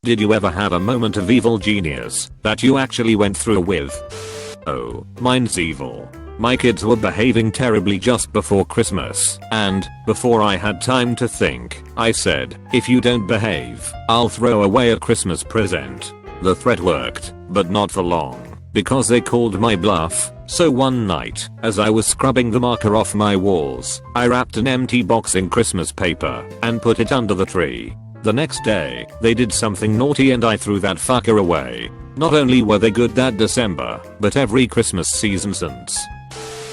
Did you ever have a moment of evil genius that you actually went through with? Oh, mine's evil. My kids were behaving terribly just before Christmas, and, before I had time to think, I said, if you don't behave, I'll throw away a Christmas present. The threat worked, but not for long, because they called my bluff. So one night, as I was scrubbing the marker off my walls, I wrapped an empty box in Christmas paper and put it under the tree. The next day, they did something naughty and I threw that fucker away. Not only were they good that December, but every Christmas season since.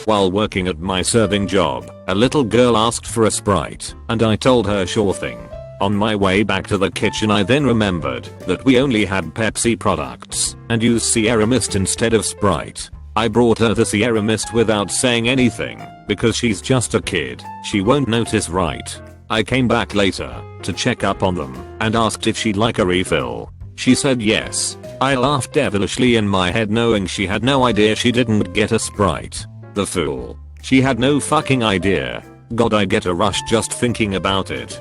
While working at my serving job, a little girl asked for a Sprite, and I told her sure thing. On my way back to the kitchen I then remembered that we only had Pepsi products and used Sierra Mist instead of Sprite. I brought her the Sierra Mist without saying anything, because she's just a kid, she won't notice, right? I came back later to check up on them and asked if she'd like a refill. She said yes. I laughed devilishly in my head knowing she had no idea she didn't get a Sprite. The fool. She had no fucking idea. God, I get a rush just thinking about it.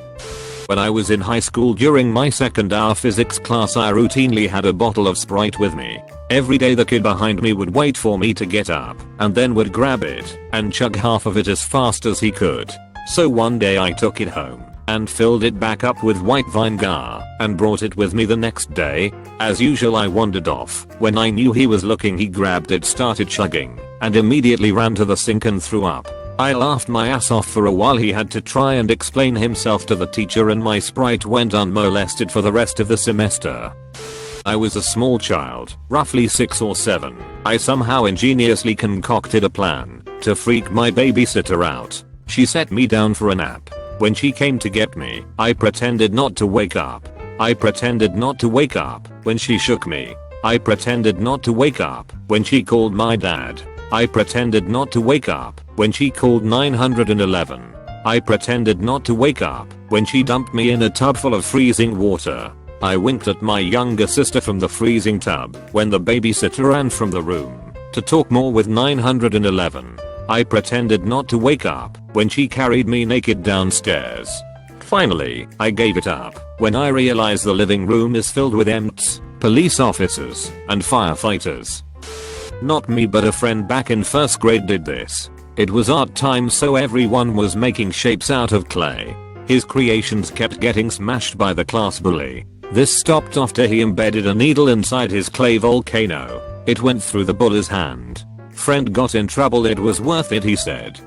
When I was in high school during my second hour physics class I routinely had a bottle of Sprite with me. Every day the kid behind me would wait for me to get up and then would grab it and chug half of it as fast as he could. So one day I took it home and filled it back up with white vinegar and brought it with me the next day. As usual I wandered off. When I knew he was looking he grabbed it, started chugging, and immediately ran to the sink and threw up. I laughed my ass off for a while. He had to try and explain himself to the teacher and my Sprite went unmolested for the rest of the semester. I was a small child, roughly 6 or 7. I somehow ingeniously concocted a plan to freak my babysitter out. She set me down for a nap. When she came to get me, I pretended not to wake up. I pretended not to wake up when she shook me. I pretended not to wake up when she called my dad. I pretended not to wake up when she called 911. I pretended not to wake up when she dumped me in a tub full of freezing water. I winked at my younger sister from the freezing tub when the babysitter ran from the room to talk more with 911. I pretended not to wake up when she carried me naked downstairs. Finally, I gave it up when I realized the living room is filled with EMTs, police officers, and firefighters. Not me, but a friend back in first grade did this. It was art time, so everyone was making shapes out of clay. His creations kept getting smashed by the class bully. This stopped after he embedded a needle inside his clay volcano. It went through the bully's hand. Friend got in trouble. It was worth it, he said.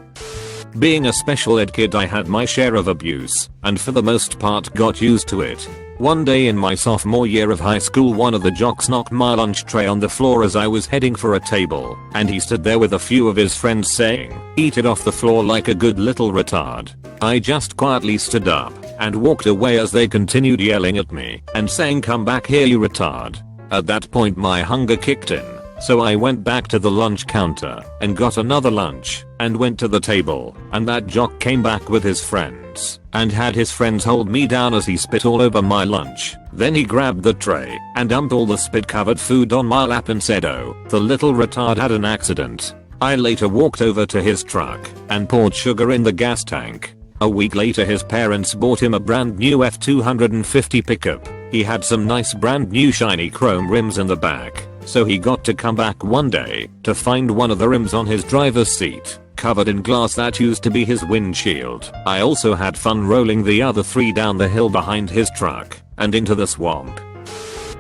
Being a special ed kid I had my share of abuse, and for the most part got used to it. One day in my sophomore year of high school one of the jocks knocked my lunch tray on the floor as I was heading for a table, and he stood there with a few of his friends saying, "Eat it off the floor like a good little retard." I just quietly stood up and walked away as they continued yelling at me and saying, "Come back here, you retard." At that point my hunger kicked in. So I went back to the lunch counter and got another lunch and went to the table, and that jock came back with his friends and had his friends hold me down as he spit all over my lunch. Then he grabbed the tray and dumped all the spit covered food on my lap and said, "Oh, the little retard had an accident." I later walked over to his truck and poured sugar in the gas tank. A week later his parents bought him a brand new F250 pickup. He had some nice brand new shiny chrome rims in the back. So he got to come back one day to find one of the rims on his driver's seat covered in glass that used to be his windshield. I also had fun rolling the other 3 down the hill behind his truck and into the swamp.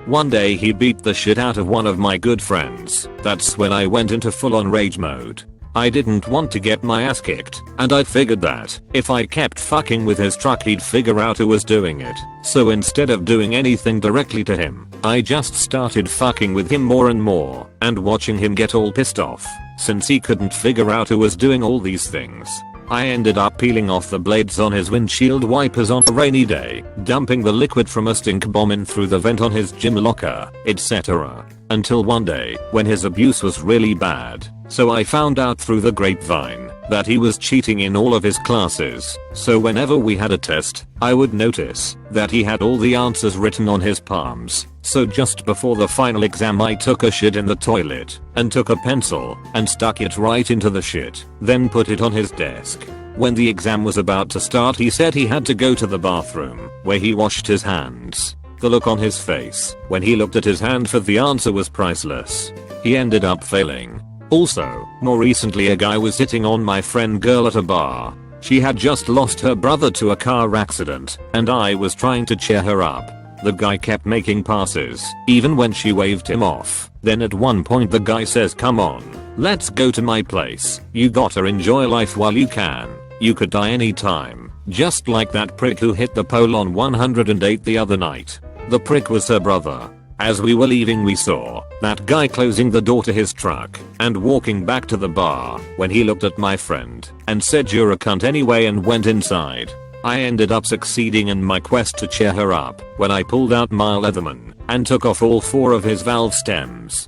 One day he beat the shit out of one of my good friends. That's when I went into full on rage mode. I didn't want to get my ass kicked, and I figured that if I kept fucking with his truck he'd figure out who was doing it. So instead of doing anything directly to him, I just started fucking with him more and more and watching him get all pissed off since he couldn't figure out who was doing all these things. I ended up peeling off the blades on his windshield wipers on a rainy day, dumping the liquid from a stink bomb in through the vent on his gym locker, etc. Until one day, when his abuse was really bad. So I found out through the grapevine that he was cheating in all of his classes. So whenever we had a test, I would notice that he had all the answers written on his palms. So just before the final exam I took a shit in the toilet and took a pencil and stuck it right into the shit, then put it on his desk. When the exam was about to start he said he had to go to the bathroom, where he washed his hands. The look on his face when he looked at his hand for the answer was priceless. He ended up failing. Also, more recently a guy was hitting on my friend girl at a bar. She had just lost her brother to a car accident, and I was trying to cheer her up. The guy kept making passes, even when she waved him off. Then at one point the guy says, "Come on, let's go to my place. You gotta enjoy life while you can. You could die anytime." Just like that prick who hit the pole on 108 the other night. The prick was her brother. As we were leaving we saw that guy closing the door to his truck and walking back to the bar when he looked at my friend and said, "You're a cunt anyway," and went inside. I ended up succeeding in my quest to cheer her up when I pulled out my Leatherman and took off all 4 of his valve stems.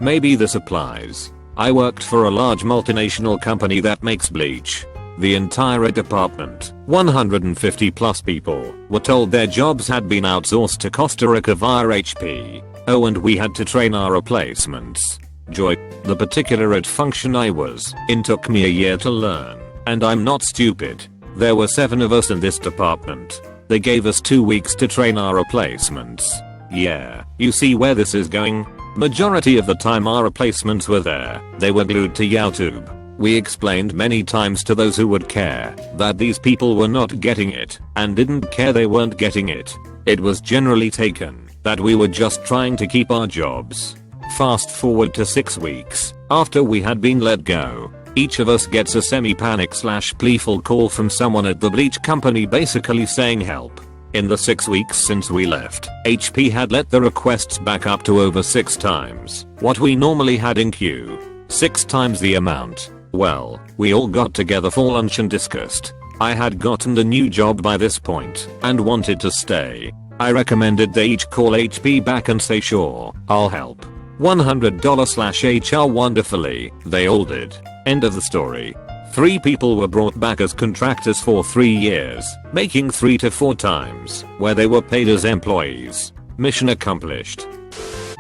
Maybe this applies. I worked for a large multinational company that makes bleach. The entire department, 150 plus people, were told their jobs had been outsourced to Costa Rica via HP. Oh, and we had to train our replacements. Joy. The particular function I was in took me a year to learn, and I'm not stupid. There were 7 of us in this department. They gave us 2 weeks to train our replacements. Yeah, you see where this is going? Majority of the time our replacements were there, they were glued to YouTube. We explained many times to those who would care that these people were not getting it and didn't care they weren't getting it. It was generally taken that we were just trying to keep our jobs. Fast forward to 6 weeks after we had been let go. Each of us gets a semi-panic/pleaful call from someone at the bleach company basically saying help. In the 6 weeks since we left, HP had let the requests back up to over 6 times what we normally had in queue. 6 times the amount. Well, we all got together for lunch and discussed. I had gotten a new job by this point and wanted to stay. I recommended they each call HP back and say, "Sure, I'll help. $100/HR wonderfully." They all did. End of the story. 3 people were brought back as contractors for 3 years, making 3 to 4 times where they were paid as employees. Mission accomplished.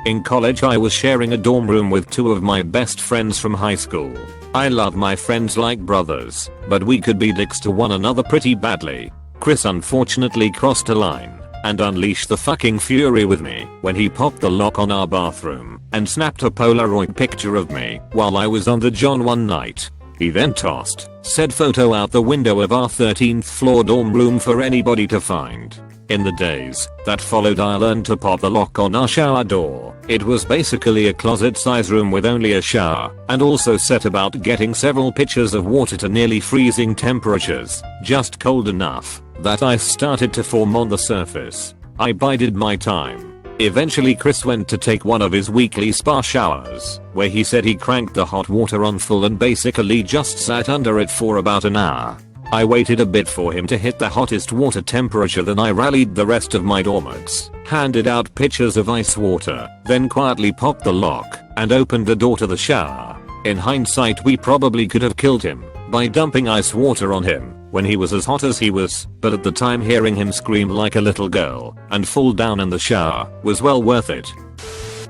In college I was sharing a dorm room with 2 of my best friends from high school. I love my friends like brothers, but we could be dicks to one another pretty badly. Chris unfortunately crossed a line and unleashed the fucking fury with me when he popped the lock on our bathroom and snapped a Polaroid picture of me while I was on the john one night. He then tossed said photo out the window of our 13th floor dorm room for anybody to find. In the days that followed I learned to pop the lock on our shower door. It was basically a closet size room with only a shower, and also set about getting several pitchers of water to nearly freezing temperatures, just cold enough that ice started to form on the surface. I bided my time. Eventually Chris went to take one of his weekly spa showers, where he said he cranked the hot water on full and basically just sat under it for about an hour. I waited a bit for him to hit the hottest water temperature, then I rallied the rest of my dormmates, handed out pitchers of ice water, then quietly popped the lock and opened the door to the shower. In hindsight we probably could have killed him by dumping ice water on him when he was as hot as he was, but at the time hearing him scream like a little girl and fall down in the shower was well worth it.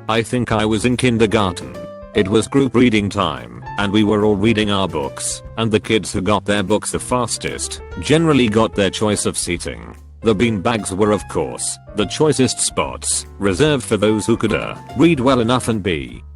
I think I was in kindergarten. It was group reading time, and we were all reading our books, and the kids who got their books the fastest generally got their choice of seating. The beanbags were of course the choicest spots, reserved for those who could read well enough and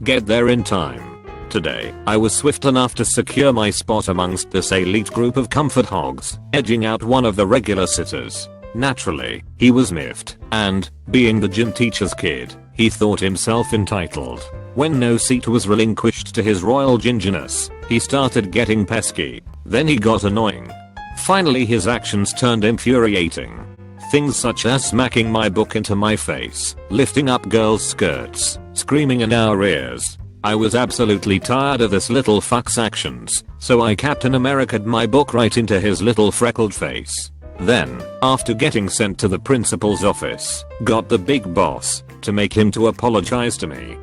get there in time. Today, I was swift enough to secure my spot amongst this elite group of comfort hogs, edging out one of the regular sitters. Naturally, he was miffed, and, being the gym teacher's kid, he thought himself entitled. When no seat was relinquished to his royal gingerness, he started getting pesky. Then he got annoying. Finally his actions turned infuriating. Things such as smacking my book into my face, lifting up girls' skirts, screaming in our ears. I was absolutely tired of this little fuck's actions, so I Captain America'd my book right into his little freckled face. Then, after getting sent to the principal's office, got the big boss to make him to apologize to me.